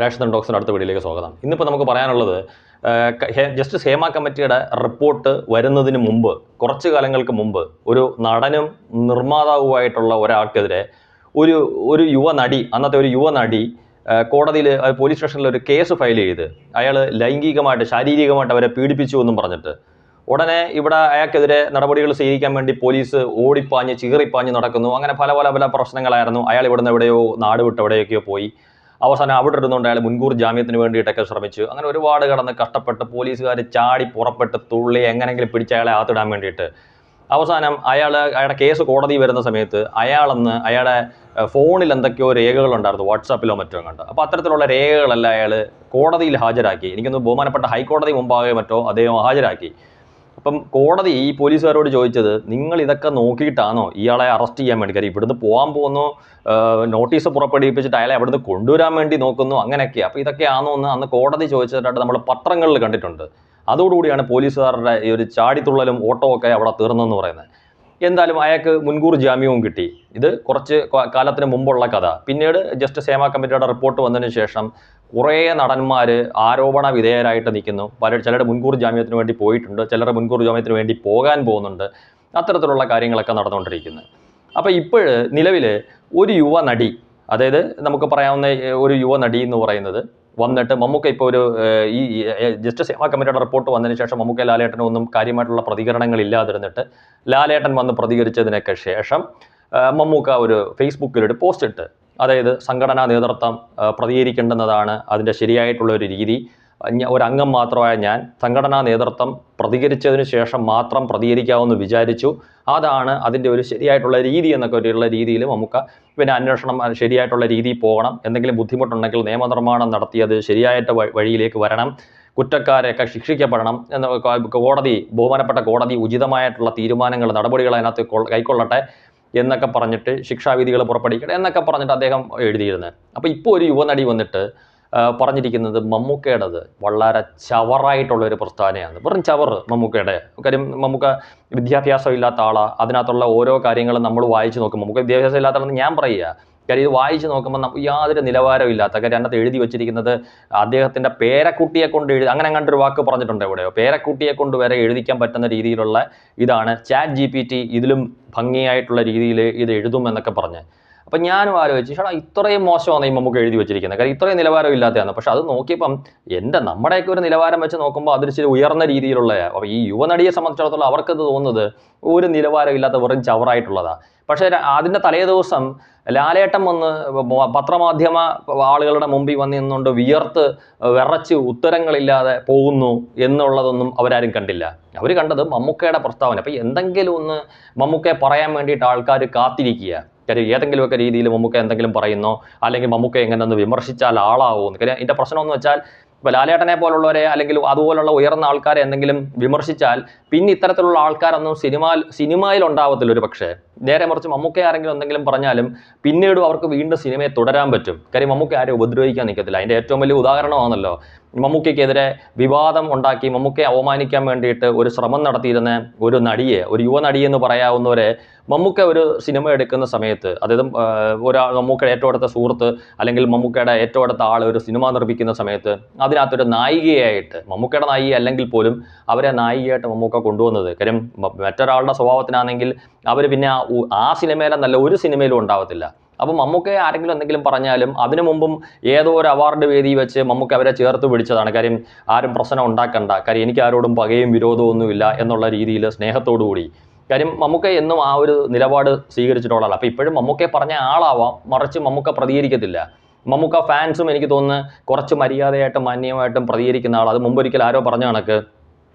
രാഷ്ട്രീയ ഡോക്സിൻ്റെ അടുത്ത വീഡിയോയിലേക്ക് സ്വാഗതം. ഇന്നിപ്പോൾ നമുക്ക് പറയാനുള്ളത് ജസ്റ്റിസ് ഹേമ കമ്മിറ്റിയുടെ റിപ്പോർട്ട് വരുന്നതിന് മുമ്പ്, കുറച്ച് കാലങ്ങൾക്ക് മുമ്പ്, ഒരു നടനും നിർമ്മാതാവുമായിട്ടുള്ള ഒരാൾക്കെതിരെ ഒരു യുവനടി, അന്നത്തെ ഒരു യുവനടി കോടതിയിൽ പോലീസ് സ്റ്റേഷനിൽ ഒരു കേസ് ഫയൽ ചെയ്ത് അയാൾ ലൈംഗികമായിട്ട് ശാരീരികമായിട്ട് അവരെ പീഡിപ്പിച്ചു എന്നും പറഞ്ഞിട്ട് ഉടനെ ഇവിടെ അയാൾക്കെതിരെ നടപടികൾ സ്വീകരിക്കാൻ വേണ്ടി പോലീസ് ഓടിപ്പാഞ്ഞ് ചീറിപ്പാഞ്ഞ് നടക്കുന്നു. അങ്ങനെ പല പ്രശ്നങ്ങളായിരുന്നു. അയാൾ ഇവിടുന്ന് എവിടെയോ നാട് വിട്ട് എവിടെയൊക്കെയോ പോയി. അവസാനം അവിടെ ഇരുന്നുകൊണ്ട് അയാൾ മുൻകൂർ ജാമ്യത്തിന് വേണ്ടിയിട്ടൊക്കെ ശ്രമിച്ചു. അങ്ങനെ ഒരുപാട് കടന്ന് കഷ്ടപ്പെട്ട് പോലീസുകാർ ചാടി പുറപ്പെട്ട് തുള്ളി എങ്ങനെയെങ്കിലും പിടിച്ച് അയാളെ അകത്തിടാൻ വേണ്ടിയിട്ട് അവസാനം അയാളുടെ കേസ് കോടതി വരുന്ന സമയത്ത് അയാളുടെ ഫോണിൽ എന്തൊക്കെയോ രേഖകളുണ്ടായിരുന്നു, വാട്സാപ്പിലോ മറ്റോ കണ്ട്. അപ്പോൾ അത്തരത്തിലുള്ള രേഖകളെല്ലാം അയാൾ കോടതിയിൽ ഹാജരാക്കി. എനിക്കൊന്ന് ബഹുമാനപ്പെട്ട ഹൈക്കോടതി മുമ്പാകെ മറ്റോ അദ്ദേഹം ഹാജരാക്കി. അപ്പം കോടതി ഈ പോലീസുകാരോട് ചോദിച്ചത്, നിങ്ങൾ ഇതൊക്കെ നോക്കിയിട്ടാണോ ഇയാളെ അറസ്റ്റ് ചെയ്യാൻ വേണ്ടി? കാര്യം ഇവിടുന്ന് പോകാൻ പോകുന്നു, നോട്ടീസ് പുറപ്പെടുവിപ്പിച്ചിട്ട് അയാളെ അവിടുന്ന് കൊണ്ടുവരാൻ വേണ്ടി നോക്കുന്നു, അങ്ങനെയൊക്കെയാണ്. അപ്പോൾ ഇതൊക്കെയാണോ എന്ന് അന്ന് കോടതി ചോദിച്ചതായിട്ട് നമ്മൾ പത്രങ്ങളിൽ കണ്ടിട്ടുണ്ട്. അതോടുകൂടിയാണ് പോലീസുകാരുടെ ഈ ഒരു ചാടിത്തുള്ളലും ഓട്ടമൊക്കെ അവിടെ തീർന്നെന്ന് പറയുന്നത്. എന്തായാലും അയാൾക്ക് മുൻകൂർ ജാമ്യവും കിട്ടി. ഇത് കുറച്ച് കാലത്തിന് മുമ്പുള്ള കഥ. പിന്നീട് ജസ്റ്റിസ് ഹേമ കമ്മിറ്റിയുടെ റിപ്പോർട്ട് വന്നതിന് ശേഷം കുറേ നടന്മാർ ആരോപണ വിധേയരായിട്ട് നിൽക്കുന്നു. ചിലരുടെ മുൻകൂർ ജാമ്യത്തിന് വേണ്ടി പോയിട്ടുണ്ട്, ചിലരുടെ മുൻകൂർ ജാമ്യത്തിന് വേണ്ടി പോകാൻ പോകുന്നുണ്ട്. അത്തരത്തിലുള്ള കാര്യങ്ങളൊക്കെ നടന്നുകൊണ്ടിരിക്കുന്നത്. അപ്പോൾ ഇപ്പോൾ നിലവിൽ ഒരു യുവനടി, അതായത് നമുക്ക് പറയാവുന്ന ഒരു യുവനടി എന്ന് പറയുന്നത് വന്നിട്ട് മമ്മൂക്ക ഇപ്പോൾ ഈ ജസ്റ്റിസ് ഹേമ കമ്മിറ്റിയുടെ റിപ്പോർട്ട് വന്നതിന് ശേഷം മമ്മൂക്ക ലാലേട്ടനും ഒന്നും കാര്യമായിട്ടുള്ള പ്രതികരണങ്ങൾ ഇല്ലാതിരുന്നിട്ട് ലാലേട്ടൻ വന്ന് പ്രതികരിച്ചതിനൊക്കെ ശേഷം മമ്മൂക്ക ഒരു ഫേസ്ബുക്കിലൊരു പോസ്റ്റ് ഇട്ട്, അതായത് സംഘടനാ നേതൃത്വം പ്രതികരിക്കേണ്ടുന്നതാണ് അതിൻ്റെ ശരിയായിട്ടുള്ള ഒരു രീതി. ഒരംഗം മാത്രമായ ഞാൻ സംഘടനാ നേതൃത്വം പ്രതികരിച്ചതിന് ശേഷം മാത്രം പ്രതികരിക്കാമെന്ന് വിചാരിച്ചു. അതാണ് അതിൻ്റെ ഒരു ശരിയായിട്ടുള്ള രീതി എന്നൊക്കെ ഉള്ള രീതിയിൽ മമ്മൂക്ക പിന്നെ അന്വേഷണം ശരിയായിട്ടുള്ള രീതിയിൽ പോകണം, എന്തെങ്കിലും ബുദ്ധിമുട്ടുണ്ടെങ്കിൽ നിയമനിർമ്മാണം നടത്തിയത് ശരിയായിട്ട് വഴിയിലേക്ക് വരണം, കുറ്റക്കാരെയൊക്കെ ശിക്ഷിക്കപ്പെടണം എന്ന് ബഹുമാനപ്പെട്ട കോടതി ഉചിതമായിട്ടുള്ള തീരുമാനങ്ങൾ നടപടികൾ അതിനകത്ത് കൈക്കൊള്ളട്ടെ എന്നൊക്കെ പറഞ്ഞിട്ട് ശിക്ഷാവിധികൾ പുറപ്പെടുവിക്കട്ടെ എന്നൊക്കെ പറഞ്ഞിട്ട് അദ്ദേഹം എഴുതിയിരുന്നത്. അപ്പോൾ ഇപ്പോൾ ഒരു യുവനടി വന്നിട്ട് പറഞ്ഞിരിക്കുന്നത് മമ്മൂക്കയുടേത് വളരെ ചവറായിട്ടുള്ളൊരു പ്രസ്താവനയാണ്. വെറും ചവറ് മമ്മൂക്കയുടെ. കാര്യം മമ്മൂക്ക വിദ്യാഭ്യാസം ഇല്ലാത്ത ആളാണ്. അതിനകത്തുള്ള ഓരോ കാര്യങ്ങളും നമ്മൾ വായിച്ച് നോക്കും. മമ്മൂക്ക വിദ്യാഭ്യാസം ഇല്ലാത്ത ആളെന്ന് ഞാൻ പറയുക. കാര്യം ഇത് വായിച്ച് നോക്കുമ്പോൾ യാതൊരു നിലവാരവും ഇല്ലാത്ത കാര്യം. അതിനകത്ത് എഴുതി വെച്ചിരിക്കുന്നത് അദ്ദേഹത്തിൻ്റെ പേരക്കുട്ടിയെ കൊണ്ട് അങ്ങനെ അങ്ങോട്ടൊരു വാക്ക് പറഞ്ഞിട്ടുണ്ട് എവിടെയോ. പേരക്കുട്ടിയെ കൊണ്ട് വരെ എഴുതിക്കാൻ പറ്റുന്ന രീതിയിലുള്ള ഇതാണ്. ChatGPT ഇതിലും ഭംഗിയായിട്ടുള്ള രീതിയിൽ ഇത് എഴുതും എന്നൊക്കെ പറഞ്ഞ്. അപ്പം ഞാനും ആലോചിച്ചു, ചേട്ടാ ഇത്രയും മോശമാണ് ഈ മമ്മൂക്ക എഴുതി വെച്ചിരിക്കുന്നത്. കാര്യം ഇത്രയും നിലവാരം ഇല്ലാത്തതാണ്. പക്ഷെ അത് നോക്കിയപ്പം നമ്മുടെയൊക്കെ ഒരു നിലവാരം വെച്ച് നോക്കുമ്പോൾ അതൊരു ചില ഉയർന്ന രീതിയിലുള്ള. അപ്പോൾ ഈ യുവനടിയെ സംബന്ധിച്ചിടത്തോളം അവർക്കത് തോന്നുന്നത് ഒരു നിലവാരം ഇല്ലാത്ത വെറും ചവറായിട്ടുള്ളതാണ്. പക്ഷേ അതിൻ്റെ തലേ ദിവസം ലാലേട്ടൻ വന്ന് പത്രമാധ്യമ ആളുകളുടെ മുമ്പിൽ വന്ന് നിന്നുകൊണ്ട് വിറച്ച് ഉത്തരങ്ങളില്ലാതെ പോകുന്നു എന്നുള്ളതൊന്നും അവരാരും കണ്ടില്ല. അവർ കണ്ടത് മമ്മൂക്കയുടെ പ്രസ്താവന. അപ്പോൾ എന്തെങ്കിലും ഒന്ന് മമ്മൂക്കയെ പറയാൻ വേണ്ടിയിട്ട് ആൾക്കാർ കാത്തിരിക്കുക. കാര്യം ഏതെങ്കിലുമൊക്കെ രീതിയിൽ മമ്മൂക്ക എന്തെങ്കിലും പറയുന്നോ, അല്ലെങ്കിൽ മമ്മൂക്ക എങ്ങനെ ഒന്ന് വിമർശിച്ചാൽ ആളാവുമെന്ന്. കാര്യം ഇതിൻ്റെ പ്രശ്നമെന്ന് വെച്ചാൽ ഇപ്പോൾ ലാലേട്ടനെ പോലുള്ളവരെ അല്ലെങ്കിൽ അതുപോലുള്ള ഉയർന്ന ആൾക്കാരെ എന്തെങ്കിലും വിമർശിച്ചാൽ പിന്നെ ഇത്തരത്തിലുള്ള ആൾക്കാരൊന്നും സിനിമയിൽ ഉണ്ടാവത്തില്ല ഒരു പക്ഷേ. നേരെ മറിച്ച് മമ്മൂക്ക ആരെങ്കിലും എന്തെങ്കിലും പറഞ്ഞാലും പിന്നീടും അവർക്ക് വീണ്ടും സിനിമയെ തുടരാൻ പറ്റും. കാര്യം മമ്മൂക്ക ആരും ഉപദ്രവിക്കാൻ നിൽക്കത്തില്ല. അതിൻ്റെ ഏറ്റവും വലിയ ഉദാഹരണമാണല്ലോ മമ്മൂക്കയ്ക്കെതിരെ വിവാദം ഉണ്ടാക്കി മമ്മൂക്കയെ അവമാനിക്കാൻ വേണ്ടിയിട്ട് ഒരു ശ്രമം നടത്തിയിരുന്ന ഒരു നടിയെ, ഒരു യുവനടിയെന്ന് പറയാവുന്നവരെ മമ്മൂക്ക ഒരു സിനിമ എടുക്കുന്ന സമയത്ത്, അതായത് മമ്മൂക്കയുടെ ഏറ്റവും അടുത്ത സുഹൃത്ത് അല്ലെങ്കിൽ മമ്മൂക്കയുടെ ഏറ്റവും അടുത്ത ആൾ ഒരു സിനിമ നിർമ്മിക്കുന്ന സമയത്ത് അതിനകത്തൊരു നായികയായിട്ട്, മമ്മൂക്കയുടെ നായിക അല്ലെങ്കിൽ പോലും അവരെ നായികയായിട്ട് മമ്മൂക്ക കൊണ്ടുവന്നത്. കാര്യം മറ്റൊരാളുടെ സ്വഭാവത്തിനാണെങ്കിൽ അവർ പിന്നെ ആ സിനിമയിലെന്നല്ല ഒരു സിനിമയിലും ഉണ്ടാവത്തില്ല. അപ്പം മമ്മൂക്കയെ ആരെങ്കിലും എന്തെങ്കിലും പറഞ്ഞാലും അതിനു മുമ്പും ഏതോ ഒരു അവാർഡ് വേദി വെച്ച് മമ്മൂക്ക അവരെ ചേർത്ത് പിടിച്ചതാണ്. കാര്യം ആരും പ്രശ്നം ഉണ്ടാക്കണ്ട, കാര്യം എനിക്ക് ആരോടും പകയും വിരോധവും ഒന്നുമില്ല എന്നുള്ള രീതിയിൽ സ്നേഹത്തോടു കൂടി. കാര്യം മമ്മൂക്ക എന്നും ആ ഒരു നിലപാട് സ്വീകരിച്ചിട്ടുള്ള ആളാണ്. അപ്പോൾ ഇപ്പോഴും മമ്മൂക്കയെ പറഞ്ഞ ആളാവാം, മറിച്ച് മമ്മൂക്ക പ്രതികരിക്കത്തില്ല. മമ്മൂക്ക ഫാൻസും എനിക്ക് തോന്നുന്നു കുറച്ച് മര്യാദയായിട്ടും മാന്യമായിട്ടും പ്രതികരിക്കുന്ന ആൾ. അത് മുമ്പൊരിക്കൽ ആരോ പറഞ്ഞ കണക്ക്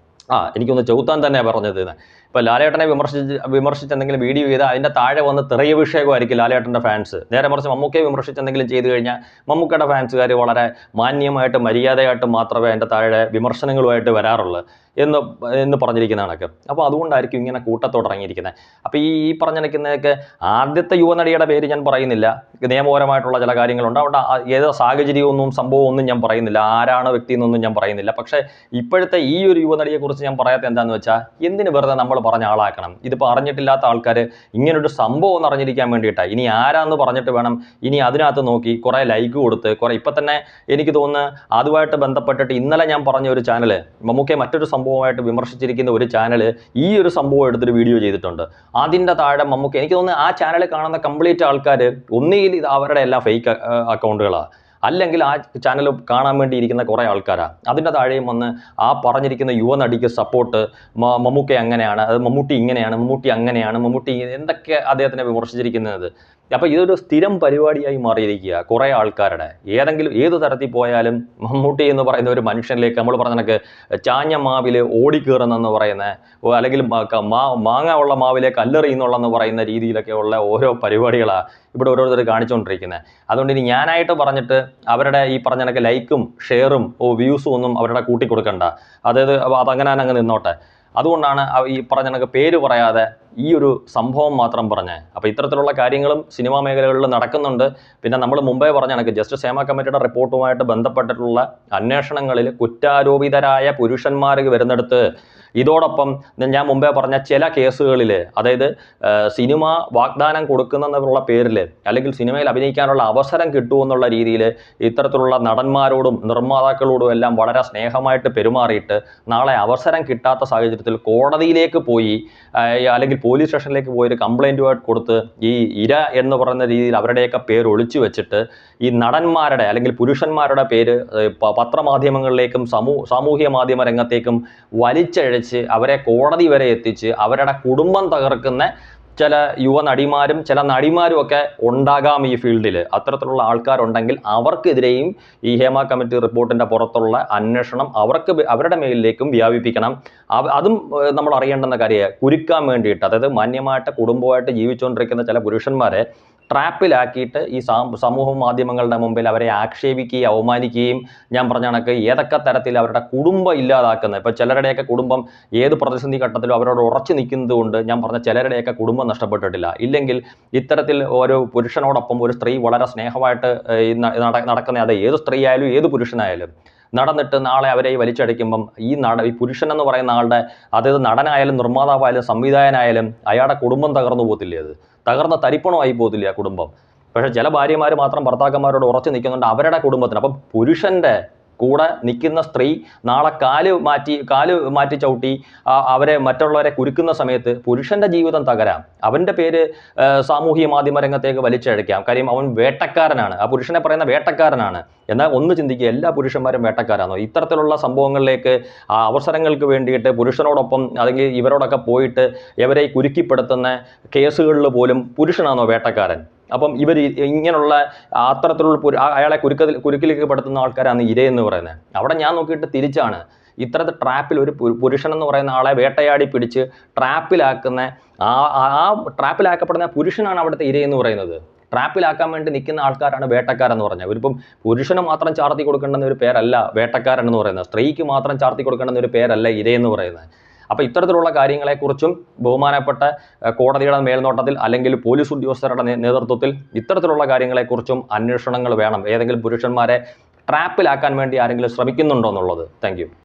എനിക്കൊന്ന് ചൗത്താൻ തന്നെ പറഞ്ഞത്. ഇപ്പോൾ ലാലേട്ടനെ വിമർശിച്ച് എന്തെങ്കിലും വീഡിയോ ചെയ്താൽ അതിൻ്റെ താഴെ വന്ന് തെറിയഭിഷേകമായിരിക്കും ലാലേട്ടൻ്റെ ഫാൻസ്. നേരെ മറിച്ച് മമ്മൂക്കയെ വിമർശിച്ച് എന്തെങ്കിലും ചെയ്തു കഴിഞ്ഞാൽ മമ്മൂക്കയുടെ ഫാൻസുകാർ വളരെ മാന്യമായിട്ടും മര്യാദയായിട്ടും മാത്രമേ അതിൻ്റെ താഴെ വിമർശനങ്ങളുമായിട്ട് വരാറുള്ളൂ എന്ന് പറഞ്ഞിരിക്കുന്ന കണക്ക്. അപ്പോൾ അതുകൊണ്ടായിരിക്കും ഇങ്ങനെ കൂട്ടത്തോടെ ഇറങ്ങിയിരിക്കുന്നത്. അപ്പോൾ ഈ പറഞ്ഞിരിക്കുന്നതൊക്കെ ആദ്യത്തെ യുവനടിയുടെ പേര് ഞാൻ പറയുന്നില്ല. നിയമപരമായിട്ടുള്ള ചില കാര്യങ്ങളുണ്ട്. അവിടെ ഏതോ സാഹചര്യമൊന്നും സംഭവമൊന്നും ഞാൻ പറയുന്നില്ല, ആരാണ് വ്യക്തി എന്നൊന്നും ഞാൻ പറയുന്നില്ല. പക്ഷേ ഇപ്പോഴത്തെ ഈ ഒരു യുവനടിയെക്കുറിച്ച് ഞാൻ പറയാത്ത എന്താണെന്ന് വെച്ചാൽ, എന്തിന് വെറുതെ നമ്മൾ നമ്മൾ പറഞ്ഞ ആളാക്കണം. ഇതിപ്പോൾ അറിഞ്ഞിട്ടില്ലാത്ത ആൾക്കാർ ഇങ്ങനൊരു സംഭവം ഒന്ന് അറിഞ്ഞിരിക്കാൻ വേണ്ടിയിട്ടാണ്. ഇനി ആരാന്ന് പറഞ്ഞിട്ട് വേണം ഇനി അതിനകത്ത് നോക്കി കുറേ ലൈക്ക് കൊടുത്ത് കുറേ ഇപ്പം തന്നെ എനിക്ക് തോന്നുന്നു അതുമായിട്ട് ബന്ധപ്പെട്ടിട്ട് ഇന്നലെ ഞാൻ പറഞ്ഞ ഒരു ചാനൽ മമ്മൂക്കയെ മറ്റൊരു സംഭവമായിട്ട് വിമർശിച്ചിരിക്കുന്ന ഒരു ചാനൽ ഈ ഒരു സംഭവം എടുത്തൊരു വീഡിയോ ചെയ്തിട്ടുണ്ട്. അതിൻ്റെ താഴെ മമ്മൂക്ക എനിക്ക് തോന്നുന്നു ആ ചാനൽ കാണുന്ന കംപ്ലീറ്റ് ആൾക്കാർ ഒന്നുകിൽ ഇത് അവരുടെ എല്ലാം ഫേക്ക് അക്കൗണ്ടുകളാണ്, അല്ലെങ്കിൽ ആ ചാനൽ കാണാൻ വേണ്ടി ഇരിക്കുന്ന കുറേ ആൾക്കാരാണ്. അതിൻ്റെ താഴെയും വന്ന് ആ പറഞ്ഞിരിക്കുന്ന യുവനടിക്ക് സപ്പോർട്ട്, മമ്മൂക്ക അങ്ങനെയാണ്, അത് മമ്മൂട്ടി ഇങ്ങനെയാണ്, മമ്മൂട്ടി അങ്ങനെയാണ്, മമ്മൂട്ടി എന്തൊക്കെ അദ്ദേഹത്തിനെ വിമർശിച്ചിരിക്കുന്നത്. അപ്പോൾ ഇതൊരു സ്ഥിരം പരിപാടിയായി മാറിയിരിക്കുക കുറേ ആൾക്കാരുടെ. ഏത് തരത്തിൽ പോയാലും മമ്മൂട്ടി എന്ന് പറയുന്ന ഒരു മനുഷ്യനിലേക്ക് നമ്മൾ പറഞ്ഞ കണക്ക് ചാഞ്ഞ മാവിൽ ഓടിക്കീറുന്നെന്ന് പറയുന്ന, അല്ലെങ്കിൽ മാങ്ങ ഉള്ള മാവിലെ കല്ലെറിയുന്നുള്ളെന്ന് പറയുന്ന രീതിയിലൊക്കെ ഉള്ള ഓരോ പരിപാടികളാണ് ഇവിടെ ഓരോരുത്തർ കാണിച്ചുകൊണ്ടിരിക്കുന്നത്. അതുകൊണ്ട് ഇനി ഞാനായിട്ട് പറഞ്ഞിട്ട് അവരുടെ ഈ പറഞ്ഞ കണക്ക് ലൈക്കും ഷെയറും വ്യൂസും ഒന്നും അവരുടെ കൂട്ടിക്കൊടുക്കണ്ട. അതായത് അതങ്ങനെ അങ്ങ് നിന്നോട്ടെ. അതുകൊണ്ടാണ് ഈ പറഞ്ഞ കണക്ക് പേര് പറയാതെ ഈ ഒരു സംഭവം മാത്രം പറഞ്ഞ്. അപ്പോൾ ഇത്തരത്തിലുള്ള കാര്യങ്ങളും സിനിമാ മേഖലകളിൽ നടക്കുന്നുണ്ട്. പിന്നെ നമ്മൾ മുമ്പേ പറഞ്ഞ കണക്ക് ജസ്റ്റിസ് ഹേമ കമ്മിറ്റിയുടെ റിപ്പോർട്ടുമായിട്ട് ബന്ധപ്പെട്ടിട്ടുള്ള അന്വേഷണങ്ങളിൽ കുറ്റാരോപിതരായ പുരുഷന്മാർ വരുന്നിടത്ത് ഇതോടൊപ്പം ഞാൻ മുമ്പേ പറഞ്ഞ ചില കേസുകളിൽ, അതായത് സിനിമ വാഗ്ദാനം കൊടുക്കുന്നെന്നുള്ള പേരിൽ അല്ലെങ്കിൽ സിനിമയിൽ അഭിനയിക്കാനുള്ള അവസരം കിട്ടുമെന്നുള്ള രീതിയിൽ ഇത്തരത്തിലുള്ള നടന്മാരോടും നിർമ്മാതാക്കളോടും എല്ലാം വളരെ സ്നേഹമായിട്ട് പെരുമാറിയിട്ട് നാളെ അവസരം കിട്ടാത്ത സാഹചര്യത്തിൽ കോടതിയിലേക്ക് പോയി അല്ലെങ്കിൽ പോലീസ് സ്റ്റേഷനിലേക്ക് പോയി ഒരു കംപ്ലൈൻറ്റുമായിട്ട് കൊടുത്ത് ഈ ഇര എന്ന് പറയുന്ന രീതിയിൽ അവരുടെയൊക്കെ പേര് ഒളിച്ചു വെച്ചിട്ട് ഈ നടന്മാരുടെ അല്ലെങ്കിൽ പുരുഷന്മാരുടെ പേര് പത്രമാധ്യമങ്ങളിലേക്കും സാമൂഹ്യ മാധ്യമ രംഗത്തേക്കും വലിച്ചഴച്ച് അവരെ കോടതി വരെ എത്തിച്ച് അവരുടെ കുടുംബം തകർക്കുന്ന ചില യുവനടിമാരും ചില നടിമാരും ഒക്കെ ഉണ്ടാകാം ഈ ഫീൽഡിൽ. അത്തരത്തിലുള്ള ആൾക്കാരുണ്ടെങ്കിൽ അവർക്കെതിരെയും ഈ ഹേമ കമ്മിറ്റി റിപ്പോർട്ടിൻ്റെ പുറത്തുള്ള അന്വേഷണം അവരുടെ മേലിലേക്കും വ്യാപിപ്പിക്കണം. അതും നമ്മൾ അറിയേണ്ടുന്ന കാര്യമാണ്. കുരുക്കാൻ വേണ്ടിയിട്ട്, അതായത് മാന്യമായിട്ട് കുടുംബമായിട്ട് ജീവിച്ചുകൊണ്ടിരിക്കുന്ന ചില പുരുഷന്മാരെ ട്രാപ്പിലാക്കിയിട്ട് ഈ സമൂഹ മാധ്യമങ്ങളുടെ മുമ്പിൽ അവരെ ആക്ഷേപിക്കുകയും അവമാനിക്കുകയും ഞാൻ പറഞ്ഞ കണക്ക് ഏതൊക്കെ തരത്തിൽ അവരുടെ കുടുംബം ഇല്ലാതാക്കുന്നത്. ഇപ്പോൾ ചിലരുടെയൊക്കെ കുടുംബം ഏത് പ്രതിസന്ധി ഘട്ടത്തിലും അവരോട് ഉറച്ചു നിൽക്കുന്നത് കൊണ്ട് ഞാൻ പറഞ്ഞ ചിലരുടെയൊക്കെ കുടുംബം നഷ്ടപ്പെട്ടിട്ടില്ല. ഇല്ലെങ്കിൽ ഇത്തരത്തിൽ ഒരു പുരുഷനോടൊപ്പം ഒരു സ്ത്രീ വളരെ സ്നേഹമായിട്ട് നടക്കുന്ന, അത് ഏത് സ്ത്രീ ആയാലും ഏത് പുരുഷനായാലും നടന്നിട്ട് നാളെ അവരെ വലിച്ചടിക്കുമ്പം ഈ പുരുഷൻ എന്ന് പറയുന്ന ആളുടെ, അതായത് നടനായാലും നിർമ്മാതാവായാലും സംവിധായകനായാലും അയാളുടെ കുടുംബം തകർന്നു പോകത്തില്ലേ? അത് തകർന്ന തരിപ്പണമായി പോകത്തില്ല ആ കുടുംബം. പക്ഷേ ചില ഭാര്യമാർ മാത്രം ഭർത്താക്കന്മാരോട് ഉറച്ചു നിൽക്കുന്നുണ്ട് അവരുടെ കുടുംബത്തിന്. അപ്പം പുരുഷൻ്റെ കൂടെ നിൽക്കുന്ന സ്ത്രീ നാളെ കാല് മാറ്റി ചവിട്ടി അവരെ മറ്റുള്ളവരെ കുരുക്കുന്ന സമയത്ത് പുരുഷൻ്റെ ജീവിതം തകരാം. അവൻ്റെ പേര് സാമൂഹിക മാധ്യമ രംഗത്തേക്ക് വലിച്ചഴക്കാം. കാര്യം അവൻ വേട്ടക്കാരനാണ്, ആ പുരുഷനെ പറയുന്ന വേട്ടക്കാരനാണ്. എന്നാൽ ഒന്ന് ചിന്തിക്കുക, എല്ലാ പുരുഷന്മാരും വേട്ടക്കാരാണോ? ഇത്തരത്തിലുള്ള സംഭവങ്ങളിലേക്ക് അവസരങ്ങൾക്ക് വേണ്ടിയിട്ട് പുരുഷനോടൊപ്പം അല്ലെങ്കിൽ ഇവരോടൊക്കെ പോയിട്ട് ഇവരെ കുരുക്കിപ്പെടുത്തുന്ന കേസുകളിൽ പോലും പുരുഷനാണോ വേട്ടക്കാരൻ? അപ്പം ഇവർ ഇങ്ങനെയുള്ള അത്തരത്തിലുള്ള അയാളെ കുരുക്കിലേക്ക് പെടുത്തുന്ന ആൾക്കാരാണ് ഇരയെന്ന് പറയുന്നത്. അവിടെ ഞാൻ നോക്കിയിട്ട് തിരിച്ചാണ്. ഇത്തരത്തിൽ ട്രാപ്പിൽ ഒരു പുരുഷൻ എന്ന് പറയുന്ന ആളെ വേട്ടയാടി പിടിച്ച് ട്രാപ്പിലാക്കുന്ന ആ ട്രാപ്പിലാക്കപ്പെടുന്ന പുരുഷനാണ് അവിടുത്തെ ഇരയെന്ന് പറയുന്നത്. ട്രാപ്പിലാക്കാൻ വേണ്ടി നിൽക്കുന്ന ആൾക്കാരാണ് വേട്ടക്കാരെന്ന് പറഞ്ഞത്. ഒരിപ്പം പുരുഷന് മാത്രം ചാർത്തി കൊടുക്കേണ്ടുന്ന ഒരു പേരല്ല വേട്ടക്കാരൻ എന്ന് പറയുന്നത്, സ്ത്രീക്ക് മാത്രം ചാർത്തി കൊടുക്കേണ്ടുന്ന ഒരു പേരല്ല ഇരയെന്ന് പറയുന്നത്. അപ്പോൾ ഇത്തരത്തിലുള്ള കാര്യങ്ങളെക്കുറിച്ചും ബഹുമാനപ്പെട്ട കോടതിയുടെ മേൽനോട്ടത്തിൽ അല്ലെങ്കിൽ പോലീസ് ഉദ്യോഗസ്ഥരുടെ നേതൃത്വത്തിൽ ഇത്തരത്തിലുള്ള കാര്യങ്ങളെക്കുറിച്ചും അന്വേഷണങ്ങൾ വേണം. ഏതെങ്കിലും പുരുഷന്മാരെ ട്രാപ്പിലാക്കാൻ വേണ്ടി ആരെങ്കിലും ശ്രമിക്കുന്നുണ്ടോ എന്നുള്ളത്. Thank you.